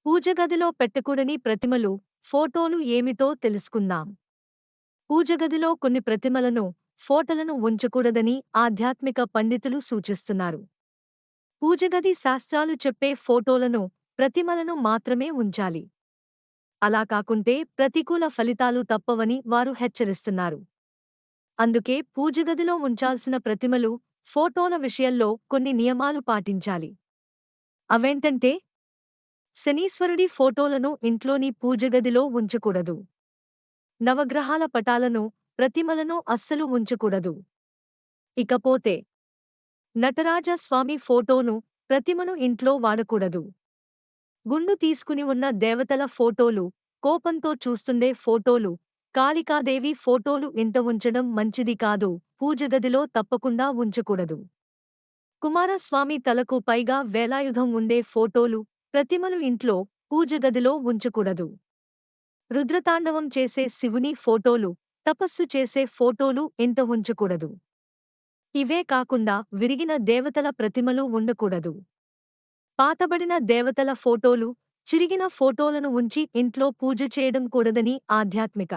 పూజగదిలో పెట్టకూడని ప్రతిమలు, ఫోటోలు ఏమిటో తెలుసుకుందాం. పూజగదిలో కొన్ని ప్రతిమలను, ఫోటోలను ఉంచకూడదని ఆధ్యాత్మిక పండితులు సూచిస్తున్నారు. పూజగది శాస్త్రాలు చెప్పే ఫోటోలను, ప్రతిమలను మాత్రమే ఉంచాలి. అలా కాకుంటే ప్రతికూల ఫలితాలు తప్పవని వారు హెచ్చరిస్తున్నారు. అందుకే పూజగదిలో ఉంచాల్సిన ప్రతిమలు, ఫోటోల విషయంలో కొన్ని నియమాలు పాటించాలి. అవేంటంటే, శనీశ్వరుడి ఫోటోలను ఇంట్లోని పూజగదిలో ఉంచకూడదు. నవగ్రహాల పటాలను, ప్రతిమలను అస్సలు ఉంచకూడదు. ఇకపోతే నటరాజ స్వామి ఫోటోను, ప్రతిమను ఇంట్లో వాడకూడదు. గుండు తీసుకుని ఉన్న దేవతల ఫోటోలు, కోపంతో చూస్తుండే ఫోటోలు, కాళికాదేవి ఫోటోలు ఇంట ఉంచడం మంచిది కాదు. పూజగదిలో తప్పకుండా ఉంచకూడదు. కుమారస్వామి తలకు పైగా వేలాయుధం ఉండే ఫోటోలు, ప్రతిమలు ఇంట్లో, పూజగదిలో ఉంచకూడదు. రుద్రతాండవం చేసే శివుని ఫోటోలు, తపస్సు చేసే ఫోటోలు ఇంట ఉంచకూడదు. ఇవే కాకుండా విరిగిన దేవతల ప్రతిమలు ఉండకూడదు. పాతబడిన దేవతల ఫోటోలు, చిరిగిన ఫోటోలను ఉంచి ఇంట్లో పూజ చేయడం కూడదని ఆధ్యాత్మిక